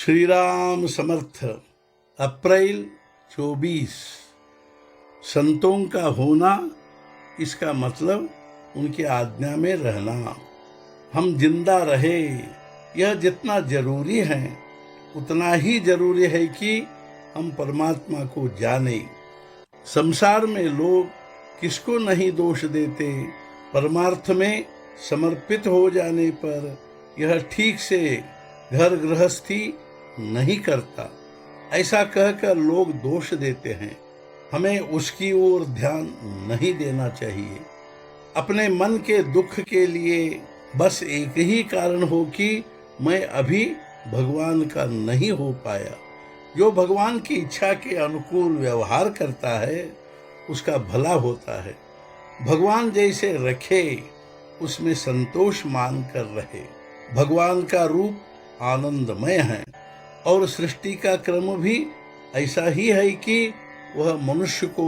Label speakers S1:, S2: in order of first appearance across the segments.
S1: श्री राम समर्थ। अप्रैल 24। संतों का होना, इसका मतलब उनकी आज्ञा में रहना। हम जिंदा रहे, यह जितना जरूरी है उतना ही जरूरी है कि हम परमात्मा को जाने। संसार में लोग किसको नहीं दोष देते, परमार्थ में समर्पित हो जाने पर यह ठीक से घर गृहस्थी नहीं करता, ऐसा कहकर लोग दोष देते हैं। हमें उसकी ओर ध्यान नहीं देना चाहिए। अपने मन के दुख के लिए बस एक ही कारण हो कि मैं अभी भगवान का नहीं हो पाया। जो भगवान की इच्छा के अनुकूल व्यवहार करता है उसका भला होता है। भगवान जैसे रखे उसमें संतोष मान कर रहे। भगवान का रूप आनंदमय है और सृष्टि का क्रम भी ऐसा ही है कि वह मनुष्य को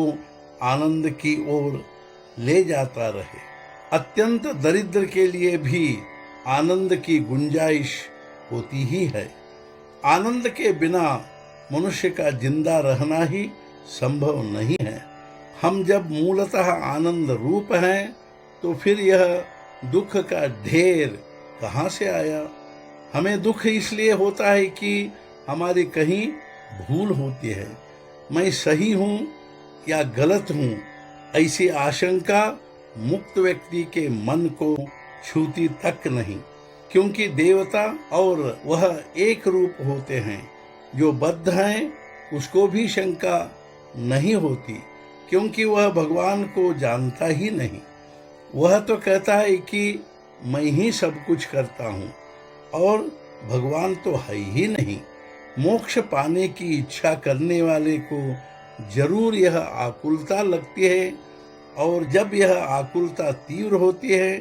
S1: आनंद की ओर ले जाता रहे। अत्यंत दरिद्र के लिए भी आनंद की गुंजाइश होती ही है। आनंद के बिना मनुष्य का जिंदा रहना ही संभव नहीं है। हम जब मूलतः आनंद रूप हैं तो फिर यह दुख का ढेर कहाँ से आया। हमें दुख इसलिए होता है कि हमारी कहीं भूल होती है। मैं सही हूँ या गलत हूँ, ऐसी आशंका मुक्त व्यक्ति के मन को छूती तक नहीं, क्योंकि देवता और वह एक रूप होते हैं। जो बद्ध हैं उसको भी शंका नहीं होती, क्योंकि वह भगवान को जानता ही नहीं। वह तो कहता है कि मैं ही सब कुछ करता हूँ और भगवान तो है ही नहीं। मोक्ष पाने की इच्छा करने वाले को जरूर यह आकुलता लगती है, और जब यह आकुलता तीव्र होती है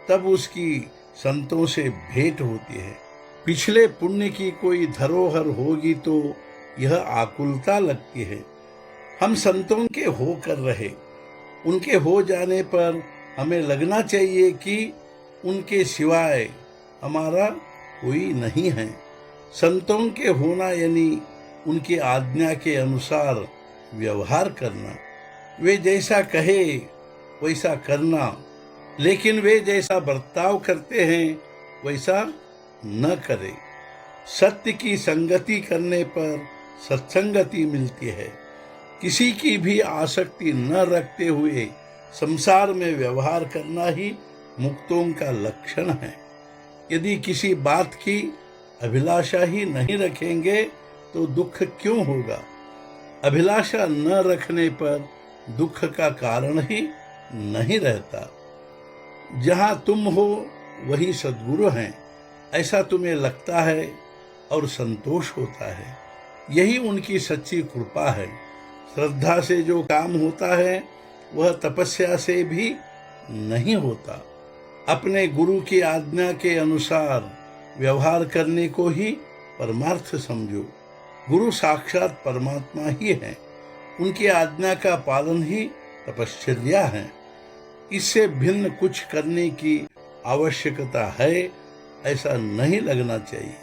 S1: तब उसकी संतों से भेंट होती है। पिछले पुण्य की कोई धरोहर होगी तो यह आकुलता लगती है। हम संतों के होकर रहे, उनके हो जाने पर हमें लगना चाहिए कि उनके सिवाय हमारा कोई नहीं है। संतों के होना यानी उनकी आज्ञा के अनुसार व्यवहार करना। वे जैसा कहे वैसा करना, लेकिन वे जैसा बर्ताव करते हैं वैसा न करे। सत्य की संगति करने पर सत्संगति मिलती है। किसी की भी आसक्ति न रखते हुए संसार में व्यवहार करना ही मुक्तों का लक्षण है। यदि किसी बात की अभिलाषा ही नहीं रखेंगे तो दुख क्यों होगा। अभिलाषा न रखने पर दुख का कारण ही नहीं रहता। जहाँ तुम हो वही सद्गुरु हैं, ऐसा तुम्हें लगता है और संतोष होता है। यही उनकी सच्ची कृपा है। श्रद्धा से जो काम होता है वह तपस्या से भी नहीं होता। अपने गुरु की आज्ञा के अनुसार व्यवहार करने को ही परमार्थ समझो। गुरु साक्षात परमात्मा ही है। उनकी आज्ञा का पालन ही तपश्चर्या है। इससे भिन्न कुछ करने की आवश्यकता है ऐसा नहीं लगना चाहिए।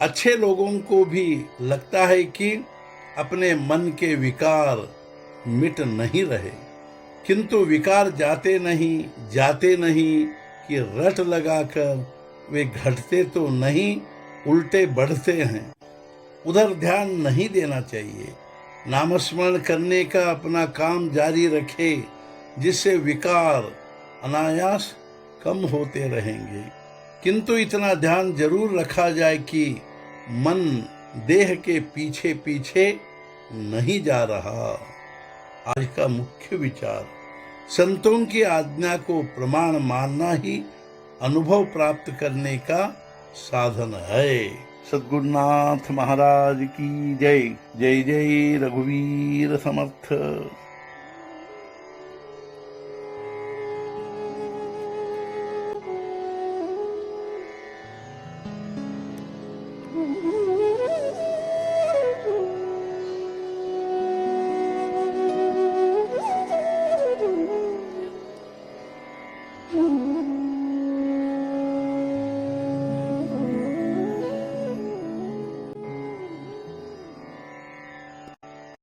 S1: अच्छे लोगों को भी लगता है कि अपने मन के विकार मिट नहीं रहे, किंतु विकार जाते नहीं कि रट लगाकर वे घटते तो नहीं, उल्टे बढ़ते हैं। उधर ध्यान नहीं देना चाहिए। नामस्मरण करने का अपना काम जारी रखे, जिससे विकार अनायास कम होते रहेंगे। किंतु इतना ध्यान जरूर रखा जाए कि मन देह के पीछे पीछे नहीं जा रहा। आज का मुख्य विचार, संतों की आज्ञा को प्रमाण मानना ही अनुभव प्राप्त करने का साधन है। सद्गुरुनाथ महाराज की जय। जय जय रघुवीर समर्थ।